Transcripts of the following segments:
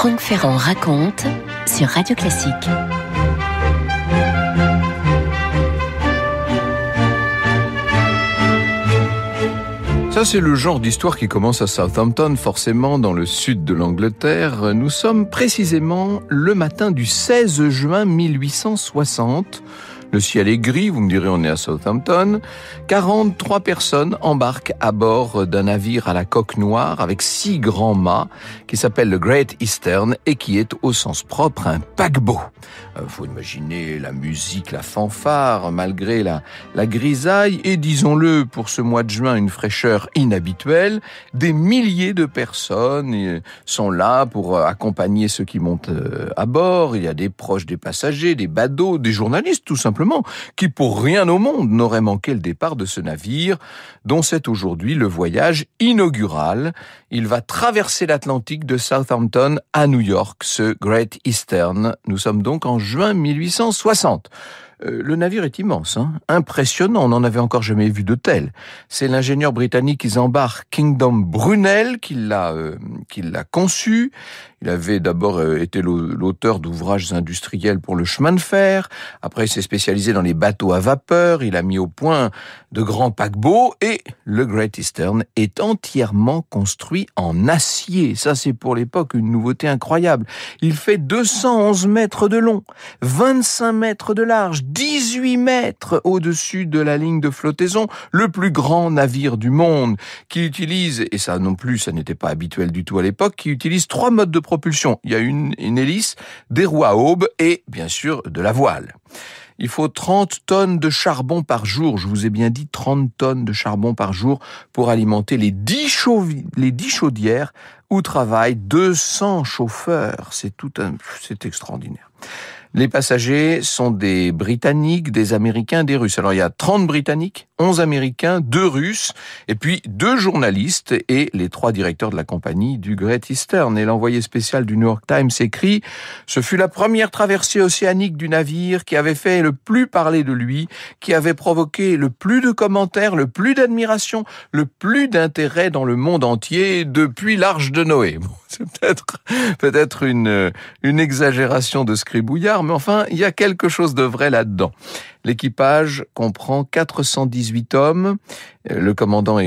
Franck Ferrand raconte sur Radio Classique. Ça, c'est le genre d'histoire qui commence à Southampton, forcément dans le sud de l'Angleterre. Nous sommes précisément le matin du 16 juin 1860. Le ciel est gris, vous me direz, on est à Southampton. 43 personnes embarquent à bord d'un navire à la coque noire avec 6 grands mâts qui s'appelle le Great Eastern et qui est au sens propre un paquebot. Faut imaginer la musique, la fanfare, malgré la grisaille et, disons-le, pour ce mois de juin, une fraîcheur inhabituelle. Des milliers de personnes sont là pour accompagner ceux qui montent à bord. Il y a des proches des passagers, des badauds, des journalistes tout simplement, qui pour rien au monde n'auraient manqué le départ de ce navire, dont c'est aujourd'hui le voyage inaugural. Il va traverser l'Atlantique de Southampton à New York, ce Great Eastern. Nous sommes donc en juin 1860. Le navire est immense, impressionnant, on n'en avait encore jamais vu de tel. C'est l'ingénieur britannique Isambard Kingdom Brunel qui l'a conçu. Il avait d'abord été l'auteur d'ouvrages industriels pour le chemin de fer. Après, il s'est spécialisé dans les bateaux à vapeur. Il a mis au point de grands paquebots et le Great Eastern est entièrement construit en acier. Ça, c'est pour l'époque une nouveauté incroyable. Il fait 211 mètres de long, 25 mètres de large, 18 mètres au-dessus de la ligne de flottaison, le plus grand navire du monde, qui utilise, et ça non plus, ça n'était pas habituel du tout à l'époque, qui utilise 3 modes de propulsion. Il y a une hélice, des roues à aubes et, bien sûr, de la voile. Il faut 30 tonnes de charbon par jour. Je vous ai bien dit 30 tonnes de charbon par jour pour alimenter les 10 chaudières où travaillent 200 chauffeurs. C'est extraordinaire. Les passagers sont des Britanniques, des Américains, des Russes. Alors il y a 30 Britanniques, 11 Américains, 2 Russes, et puis 2 journalistes et les 3 directeurs de la compagnie du Great Eastern. Et l'envoyé spécial du New York Times écrit « Ce fut la première traversée océanique du navire qui avait fait le plus parler de lui, qui avait provoqué le plus de commentaires, le plus d'admiration, le plus d'intérêt dans le monde entier depuis l'Arche de Noé. » Bon, c'est peut-être une exagération de scribouillard, mais enfin, il y a quelque chose de vrai là-dedans. L'équipage comprend 418 hommes. Le commandant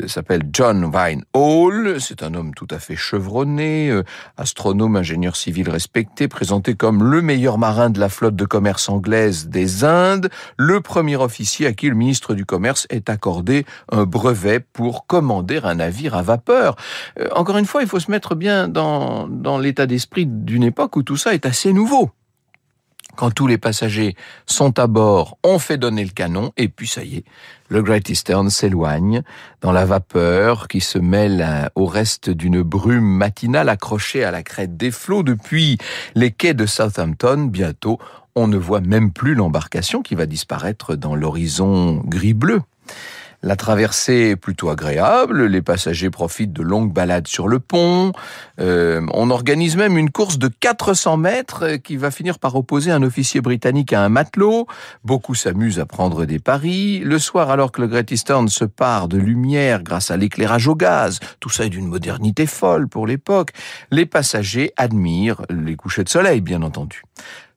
s'appelle John Vine Hall. C'est un homme tout à fait chevronné, astronome, ingénieur civil respecté, présenté comme le meilleur marin de la flotte de commerce anglaise des Indes, le premier officier à qui le ministre du Commerce est accordé un brevet pour commander un navire à vapeur. Encore une fois, il faut se mettre bien dans l'état d'esprit d'une époque où tout ça est assez nouveau. Quand tous les passagers sont à bord, on fait donner le canon, et puis ça y est, le Great Eastern s'éloigne dans la vapeur qui se mêle au reste d'une brume matinale accrochée à la crête des flots. Depuis les quais de Southampton, bientôt, on ne voit même plus l'embarcation qui va disparaître dans l'horizon gris-bleu. La traversée est plutôt agréable, les passagers profitent de longues balades sur le pont, on organise même une course de 400 mètres qui va finir par opposer un officier britannique à un matelot. Beaucoup s'amusent à prendre des paris. Le soir, alors que le Great Eastern se pare de lumière grâce à l'éclairage au gaz, tout ça est d'une modernité folle pour l'époque, les passagers admirent les couchers de soleil, bien entendu.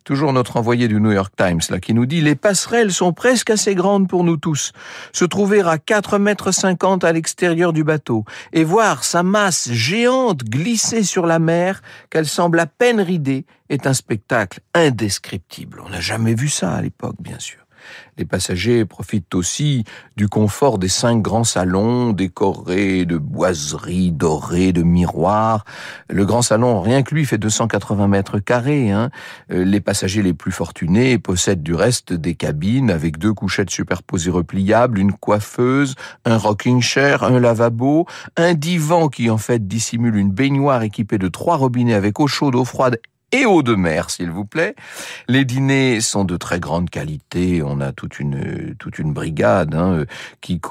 Toujours notre envoyé du New York Times, là, qui nous dit « Les passerelles sont presque assez grandes pour nous tous. Se trouver à 4,50 mètres à l'extérieur du bateau et voir sa masse géante glisser sur la mer, qu'elle semble à peine ridée, est un spectacle indescriptible. » On n'a jamais vu ça à l'époque, bien sûr. Les passagers profitent aussi du confort des 5 grands salons décorés de boiseries dorées, de miroirs. Le grand salon, rien que lui, fait 280 mètres carrés. Les passagers les plus fortunés possèdent du reste des cabines avec 2 couchettes superposées repliables, une coiffeuse, un rocking chair, un lavabo, un divan qui en fait dissimule une baignoire équipée de 3 robinets avec eau chaude, eau froide et eau de mer, s'il vous plaît. Les dîners sont de très grande qualité. On a toute une brigade qui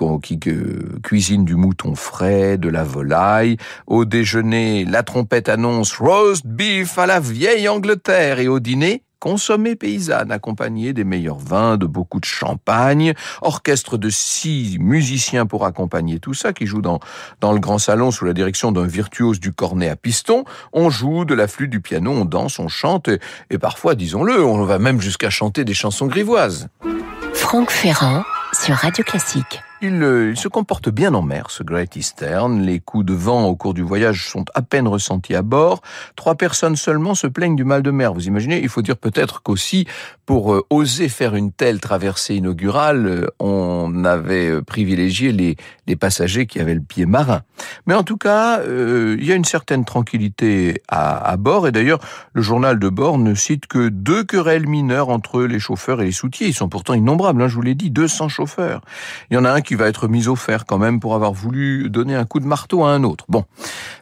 cuisine du mouton frais, de la volaille. Au déjeuner, la trompette annonce roast beef à la vieille Angleterre. Et au dîner, consommée paysanne, accompagnée des meilleurs vins, de beaucoup de champagne, orchestre de 6 musiciens pour accompagner tout ça, qui jouent dans le grand salon sous la direction d'un virtuose du cornet à piston. On joue de la flûte, du piano, on danse, on chante, et parfois, disons-le, on va même jusqu'à chanter des chansons grivoises. Franck Ferrand sur Radio Classique. Il se comporte bien en mer, ce Great Eastern. Les coups de vent au cours du voyage sont à peine ressentis à bord. 3 personnes seulement se plaignent du mal de mer. Vous imaginez, il faut dire peut-être qu'aussi, pour oser faire une telle traversée inaugurale, on avait privilégié les passagers qui avaient le pied marin. Mais en tout cas, il y a une certaine tranquillité à bord. Et d'ailleurs, le journal de bord ne cite que 2 querelles mineures entre les chauffeurs et les soutiers. Ils sont pourtant innombrables, je vous l'ai dit, 200 chauffeurs. Il y en a un qui va être mis au fer quand même pour avoir voulu donner un coup de marteau à un autre. Bon,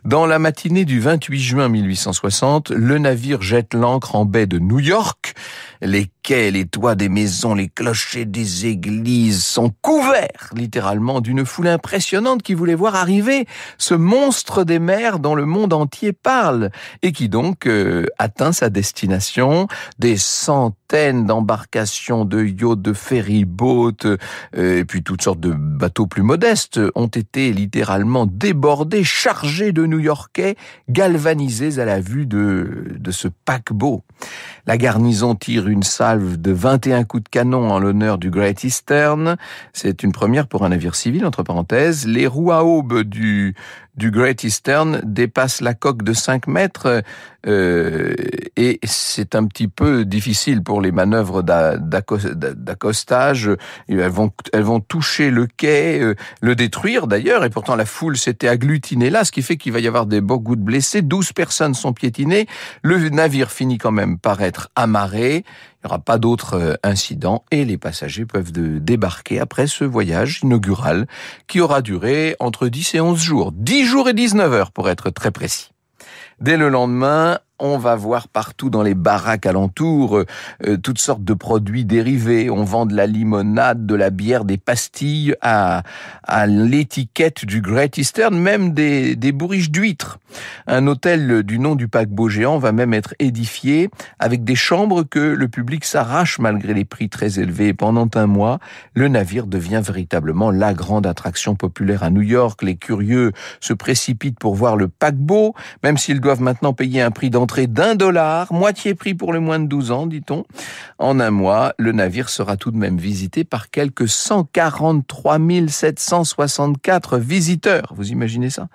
dans la matinée du 28 juin 1860, le navire jette l'ancre en baie de New York. Les quais, les toits des maisons, les clochers des églises sont couverts littéralement d'une foule impressionnante qui voulait voir arriver ce monstre des mers dont le monde entier parle et qui donc atteint sa destination. Des centaines d'embarcations, de yachts, de ferry-boats et puis toutes sortes de bateaux plus modestes ont été littéralement débordés, chargés de New-Yorkais, galvanisés à la vue de ce paquebot. La garnison tire une salve de 21 coups de canon en l'honneur du Great Eastern. C'est une première pour un navire civil, entre parenthèses. Les roues à aubes du Great Eastern dépassent la coque de 5 mètres et c'est un petit peu difficile pour les manœuvres d'accostage. Elles vont toucher le quai, le détruire d'ailleurs, et pourtant la foule s'était agglutinée là, ce qui fait qu'il va y avoir beaucoup de blessés. 12 personnes sont piétinées. Le navire finit quand même par être amarré. Il n'y aura pas d'autres incidents et les passagers peuvent débarquer après ce voyage inaugural qui aura duré entre 10 et 11 jours. 10 jours et 19 heures pour être très précis. Dès le lendemain, on va voir partout dans les baraques alentours toutes sortes de produits dérivés. On vend de la limonade, de la bière, des pastilles à l'étiquette du Great Eastern, même des bourriches d'huîtres. Un hôtel du nom du paquebot géant va même être édifié avec des chambres que le public s'arrache malgré les prix très élevés. Et pendant un mois, le navire devient véritablement la grande attraction populaire à New York. Les curieux se précipitent pour voir le paquebot, même s'ils doivent maintenant payer un prix d'entrée $1, moitié prix pour le moins de 12 ans, dit-on. En un mois, le navire sera tout de même visité par quelques 143 764 visiteurs. Vous imaginez ça?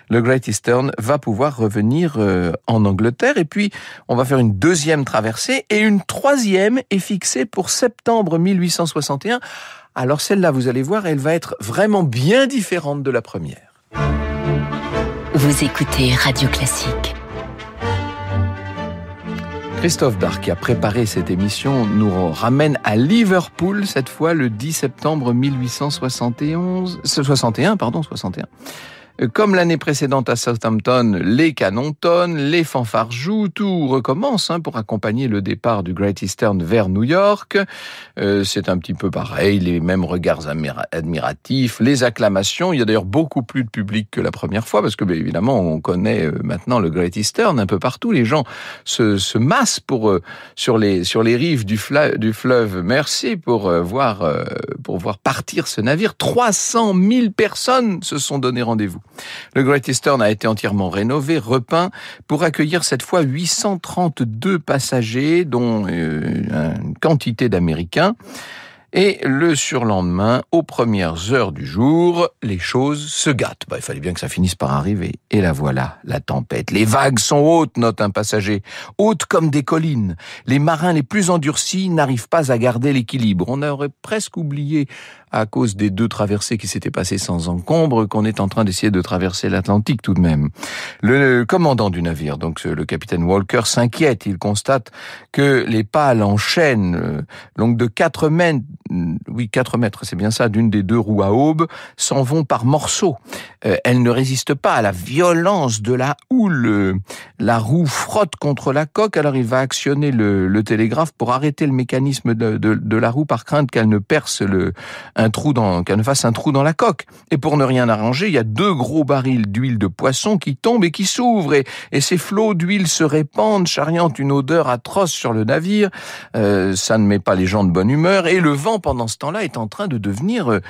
Le Great Eastern va pouvoir revenir en Angleterre et puis on va faire une deuxième traversée et une troisième est fixée pour septembre 1861. Alors celle-là, vous allez voir, elle va être vraiment bien différente de la première. Vous écoutez Radio Classique. Christophe Darc, qui a préparé cette émission, nous ramène à Liverpool, cette fois le 10 septembre 1861. Comme l'année précédente à Southampton, les canons tonnent, les fanfares jouent, tout recommence pour accompagner le départ du Great Eastern vers New York. C'est un petit peu pareil, les mêmes regards admiratifs, les acclamations. Il y a d'ailleurs beaucoup plus de public que la première fois, parce que évidemment, on connaît maintenant le Great Eastern un peu partout. Les gens se massent sur les rives du fleuve Mersey pour voir partir ce navire. 300 000 personnes se sont donné rendez-vous. Le Great Eastern a été entièrement rénové, repeint, pour accueillir cette fois 832 passagers, dont une quantité d'Américains. Et le surlendemain, aux premières heures du jour, les choses se gâtent. Il fallait bien que ça finisse par arriver. Et la voilà, la tempête. Les vagues sont hautes, note un passager. Hautes comme des collines. Les marins les plus endurcis n'arrivent pas à garder l'équilibre. On aurait presque oublié, à cause des 2 traversées qui s'étaient passées sans encombre, qu'on est en train d'essayer de traverser l'Atlantique tout de même. Le commandant du navire, donc le capitaine Walker, s'inquiète. Il constate que les pales en chaîne, longues de 4 mètres, c'est bien ça, d'une des 2 roues à aubes, s'en vont par morceaux. Elles ne résistent pas à la violence de la houle. La roue frotte contre la coque, alors il va actionner le télégraphe pour arrêter le mécanisme de la roue par crainte qu'elle ne perce qu'elle ne fasse un trou dans la coque. Et pour ne rien arranger, il y a 2 gros barils d'huile de poisson qui tombent et qui s'ouvrent, et ces flots d'huile se répandent, charriant une odeur atroce sur le navire. Ça ne met pas les gens de bonne humeur, et le vent pendant ce temps-là est en train de devenir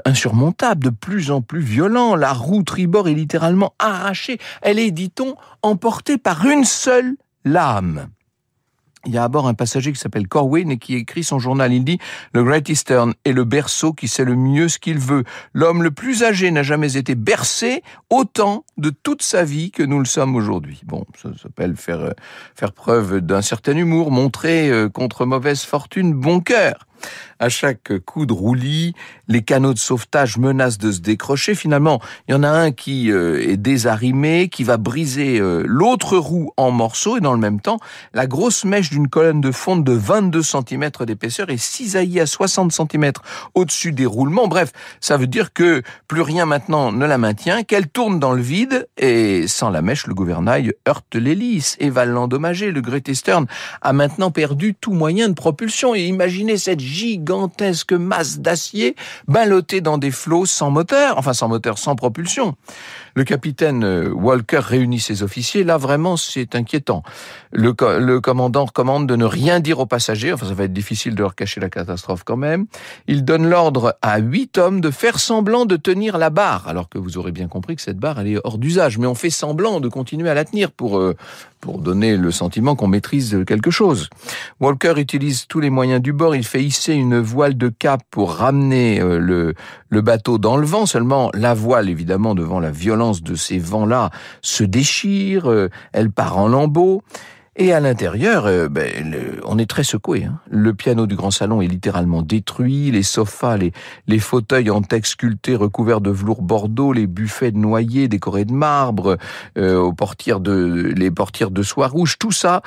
insurmontable, de plus en plus violent. La roue tribord est littéralement arrachée. Elle est, dit-on, emportée par une seule lame. Il y a à bord un passager qui s'appelle Corwin et qui écrit son journal. Il dit « Le Great Eastern est le berceau qui sait le mieux ce qu'il veut. L'homme le plus âgé n'a jamais été bercé autant de toute sa vie que nous le sommes aujourd'hui. » Bon, ça s'appelle faire preuve d'un certain humour, montrer contre mauvaise fortune bon cœur. À chaque coup de roulis, les canots de sauvetage menacent de se décrocher. Finalement, il y en a un qui est désarrimé, qui va briser l'autre roue en morceaux, et dans le même temps, la grosse mèche d'une colonne de fonte de 22 cm d'épaisseur est cisaillée à 60 cm au-dessus des roulements. Bref, ça veut dire que plus rien maintenant ne la maintient, qu'elle tourne dans le vide, et sans la mèche, le gouvernail heurte l'hélice et va l'endommager. Le Great Eastern a maintenant perdu tout moyen de propulsion, et imaginez cette gigantesque masse d'acier ballottée dans des flots sans moteur, sans propulsion. Le capitaine Walker réunit ses officiers. Là, vraiment, c'est inquiétant. Le commandant recommande de ne rien dire aux passagers. Ça va être difficile de leur cacher la catastrophe quand même. Il donne l'ordre à 8 hommes de faire semblant de tenir la barre. Alors que vous aurez bien compris que cette barre, elle est hors d'usage. Mais on fait semblant de continuer à la tenir pour donner le sentiment qu'on maîtrise quelque chose. Walker utilise tous les moyens du bord. Il fait hisser une voile de cap pour ramener le bateau dans le vent. Seulement, la voile, évidemment, devant la violence de ces vents-là, se déchire, elle part en lambeaux. Et à l'intérieur, on est très secoué. Hein. Le piano du grand salon est littéralement détruit, les sofas, les fauteuils en teck sculpté recouverts de velours bordeaux, les buffets de noyer décorés de marbre, les portières de soie rouge, tout ça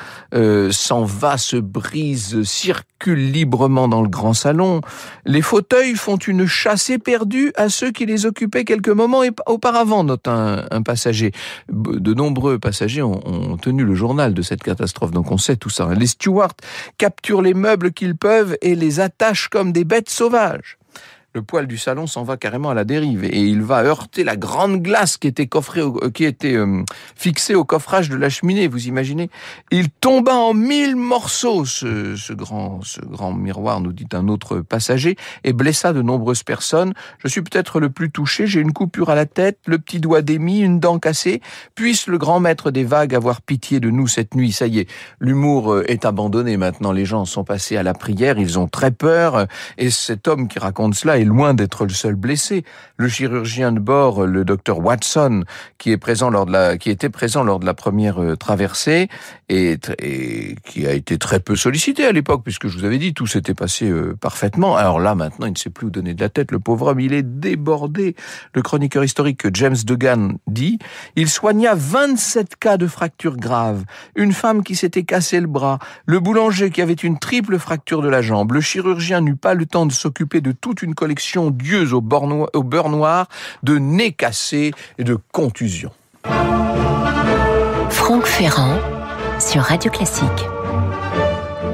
s'en va, se brise, circule librement dans le grand salon. Les fauteuils font une chasse éperdue à ceux qui les occupaient quelques moments auparavant, note un passager. De nombreux passagers ont tenu le journal de cette catastrophe, donc on sait tout ça. Les stewards capturent les meubles qu'ils peuvent et les attachent comme des bêtes sauvages. Le poêle du salon s'en va carrément à la dérive et il va heurter la grande glace qui était fixée au coffrage de la cheminée, vous imaginez. Il tomba en 1000 morceaux, ce grand miroir, nous dit un autre passager, et blessa de nombreuses personnes. Je suis peut-être le plus touché, j'ai une coupure à la tête, le petit doigt d'émis, une dent cassée. Puisse le grand maître des vagues avoir pitié de nous cette nuit. Ça y est, l'humour est abandonné maintenant, les gens sont passés à la prière, ils ont très peur, et cet homme qui raconte cela est loin d'être le seul blessé. Le chirurgien de bord, le docteur Watson, qui était présent lors de la première traversée et qui a été très peu sollicité à l'époque, puisque je vous avais dit, tout s'était passé parfaitement. Alors là, maintenant, il ne sait plus où donner de la tête. Le pauvre homme, il est débordé. Le chroniqueur historique James Degan dit, il soigna 27 cas de fractures graves, une femme qui s'était cassé le bras, le boulanger qui avait une triple fracture de la jambe. Le chirurgien n'eut pas le temps de s'occuper de toute une collection d'yeux au beurre noir, de nez cassé et de contusions. Franck Ferrand sur Radio Classique.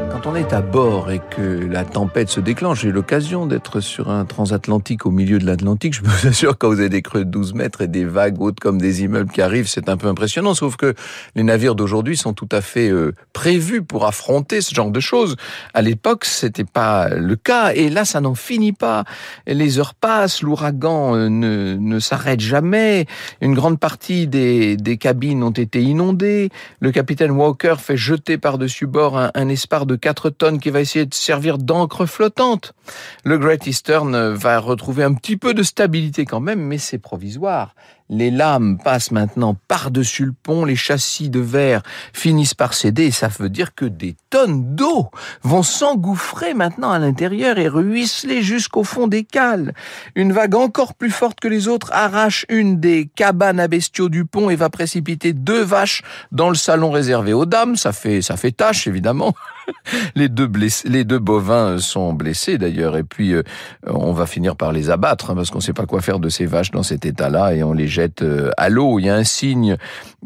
Quand on est à bord et que la tempête se déclenche, j'ai l'occasion d'être sur un transatlantique au milieu de l'Atlantique. Je vous assure, quand vous avez des creux de 12 mètres et des vagues hautes comme des immeubles qui arrivent, c'est un peu impressionnant. Sauf que les navires d'aujourd'hui sont tout à fait prévus pour affronter ce genre de choses. À l'époque, c'était pas le cas. Et là, ça n'en finit pas. Les heures passent, l'ouragan ne s'arrête jamais. Une grande partie des cabines ont été inondées. Le capitaine Walker fait jeter par-dessus bord un espar de 4 tonnes qui va essayer de servir d'encre flottante. Le Great Eastern va retrouver un petit peu de stabilité quand même, mais c'est provisoire. Les lames passent maintenant par-dessus le pont, les châssis de verre finissent par céder et ça veut dire que des tonnes d'eau vont s'engouffrer maintenant à l'intérieur et ruisseler jusqu'au fond des cales. Une vague encore plus forte que les autres arrache une des cabanes à bestiaux du pont et va précipiter 2 vaches dans le salon réservé aux dames. Ça fait tâche évidemment. Les deux bovins sont blessés d'ailleurs, et puis on va finir par les abattre, parce qu'on ne sait pas quoi faire de ces vaches dans cet état-là, et on les jette à l'eau. Il y a un cygne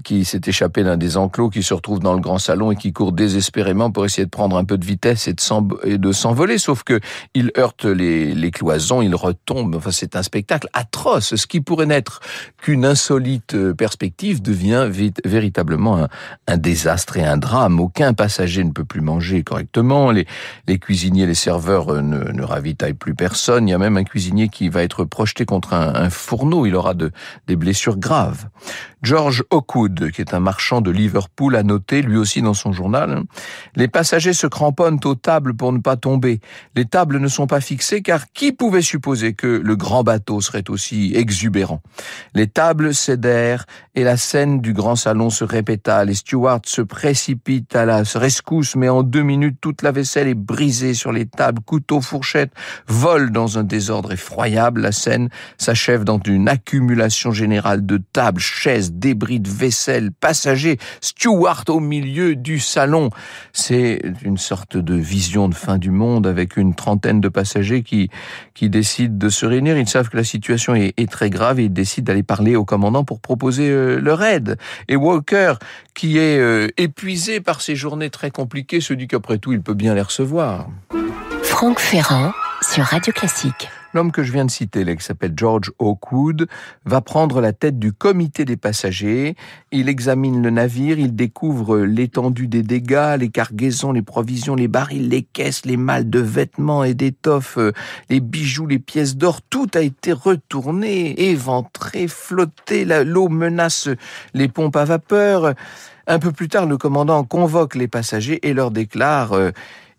qui s'est échappé d'un des enclos, qui se retrouve dans le grand salon et qui court désespérément pour essayer de prendre un peu de vitesse et de s'envoler, sauf que il heurte les cloisons, il retombe. Enfin, c'est un spectacle atroce. Ce qui pourrait n'être qu'une insolite perspective devient véritablement un désastre et un drame. Aucun passager ne peut plus manger correctement. Les cuisiniers, les serveurs ne ravitaillent plus personne. Il y a même un cuisinier qui va être projeté contre un fourneau. Il aura des blessures graves. George Hawkwood, qui est un marchand de Liverpool, a noté, lui aussi dans son journal, « Les passagers se cramponnent aux tables pour ne pas tomber. Les tables ne sont pas fixées car qui pouvait supposer que le grand bateau serait aussi exubérant ? Les tables cédèrent et la scène du grand salon se répéta. Les stewards se précipitent à la rescousse, mais en 2 minutes, toute la vaisselle est brisée sur les tables. Couteaux, fourchettes volent dans un désordre effroyable. La scène s'achève dans une accumulation générale de tables, chaises, débris de vaisselle, passagers, stewards au milieu du salon. C'est une sorte de vision de fin du monde avec une trentaine de passagers qui décident de se réunir. Ils savent que la situation est très grave et ils décident d'aller parler au commandant pour proposer leur aide. Et Walker, qui est épuisé par ces journées très compliquées, se dit qu'après tout, il peut bien les recevoir. Franck Ferrand sur Radio Classique. L'homme que je viens de citer, là, qui s'appelle George Hawkwood, va prendre la tête du comité des passagers. Il examine le navire, il découvre l'étendue des dégâts, les cargaisons, les provisions, les barils, les caisses, les malles de vêtements et d'étoffes, les bijoux, les pièces d'or. Tout a été retourné, éventré, flotté. L'eau menace les pompes à vapeur. Un peu plus tard, le commandant convoque les passagers et leur déclare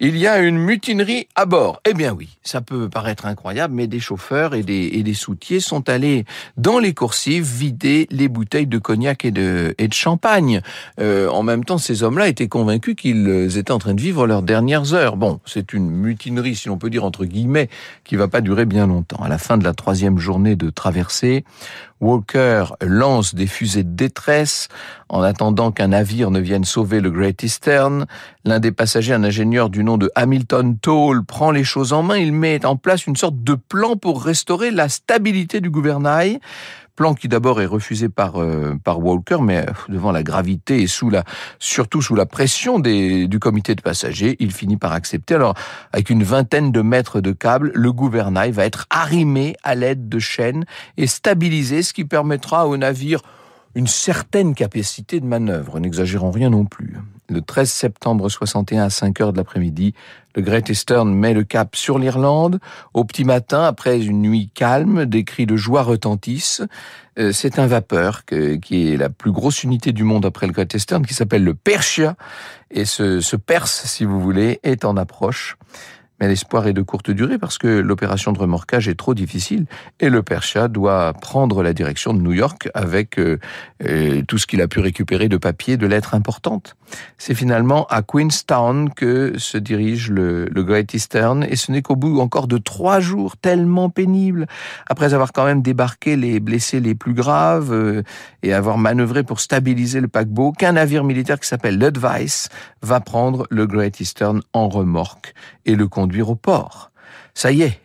il y a une mutinerie à bord. Eh bien oui, ça peut paraître incroyable, mais des chauffeurs et des soutiers sont allés dans les coursives vider les bouteilles de cognac et de champagne. En même temps, ces hommes-là étaient convaincus qu'ils étaient en train de vivre leurs dernières heures. Bon, c'est une mutinerie, si l'on peut dire entre guillemets, qui va pas durer bien longtemps. À la fin de la 3e journée de traversée, Walker lance des fusées de détresse en attendant qu'un navire ne vienne sauver le Great Eastern. L'un des passagers, un ingénieur du nom de Hamilton Toll, prend les choses en main. Il met en place une sorte de plan pour restaurer la stabilité du gouvernail. Plan qui d'abord est refusé par Walker, mais devant la gravité et surtout sous la pression du comité de passagers, il finit par accepter. Alors, avec une 20aine de mètres de câbles, le gouvernail va être arrimé à l'aide de chaînes et stabilisé, ce qui permettra au navire une certaine capacité de manœuvre, n'exagérons rien non plus. Le 13 septembre 61 à 5 heures de l'après-midi, le Great Eastern met le cap sur l'Irlande. Au petit matin, après une nuit calme, des cris de joie retentissent. C'est un vapeur qui est la plus grosse unité du monde après le Great Eastern, qui s'appelle le Persia. Et ce Perse, si vous voulez, est en approche. Mais l'espoir est de courte durée parce que l'opération de remorquage est trop difficile et le Persia doit prendre la direction de New York avec tout ce qu'il a pu récupérer de papiers, de lettres importantes. C'est finalement à Queenstown que se dirige le Great Eastern et ce n'est qu'au bout encore de 3 jours tellement pénibles, après avoir quand même débarqué les blessés les plus graves et avoir manœuvré pour stabiliser le paquebot, qu'un navire militaire qui s'appelle l'Advice va prendre le Great Eastern en remorque et le conduire au port. Ça y est,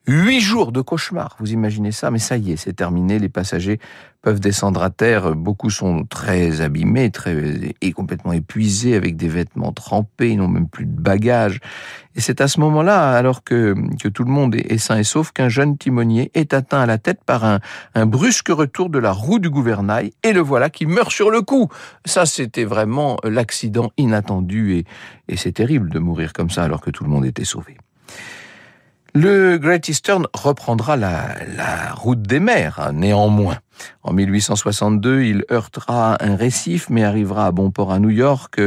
8 jours de cauchemar, vous imaginez ça, mais ça y est, c'est terminé, les passagers peuvent descendre à terre, beaucoup sont très abîmés, et complètement épuisés, avec des vêtements trempés, ils n'ont même plus de bagages. Et c'est à ce moment-là, alors que tout le monde est sain et sauf, qu'un jeune timonier est atteint à la tête par un brusque retour de la roue du gouvernail, et le voilà qui meurt sur le coup. Ça, c'était vraiment l'accident inattendu, et c'est terrible de mourir comme ça alors que tout le monde était sauvé. Le Great Eastern reprendra la route des mers, néanmoins. En 1862, il heurtera un récif, mais arrivera à bon port à New York.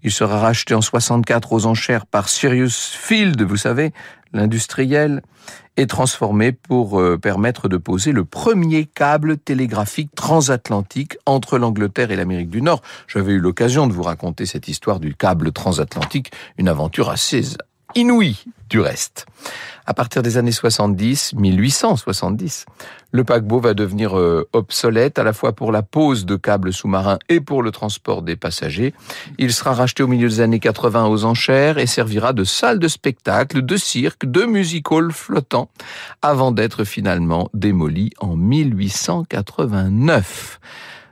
Il sera racheté en 64 aux enchères par Cyrus Field, vous savez, l'industriel, et transformé pour permettre de poser le premier câble télégraphique transatlantique entre l'Angleterre et l'Amérique du Nord. J'avais eu l'occasion de vous raconter cette histoire du câble transatlantique, une aventure assez inouïe du reste. À partir des années 1870, le paquebot va devenir obsolète à la fois pour la pose de câbles sous-marins et pour le transport des passagers. Il sera racheté au milieu des années 80 aux enchères et servira de salle de spectacle, de cirque, de music-hall flottant avant d'être finalement démoli en 1889.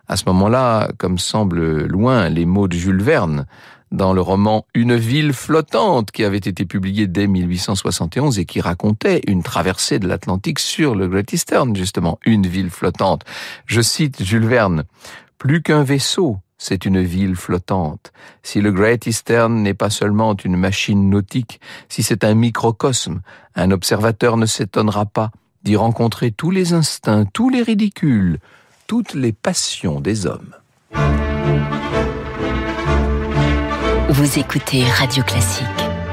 À ce moment-là, comme semblent loin les mots de Jules Verne, dans le roman Une ville flottante qui avait été publié dès 1871 et qui racontait une traversée de l'Atlantique sur le Great Eastern, justement, une ville flottante. Je cite Jules Verne, « Plus qu'un vaisseau, c'est une ville flottante. Si le Great Eastern n'est pas seulement une machine nautique, si c'est un microcosme, un observateur ne s'étonnera pas d'y rencontrer tous les instincts, tous les ridicules, toutes les passions des hommes. » Vous écoutez Radio Classique.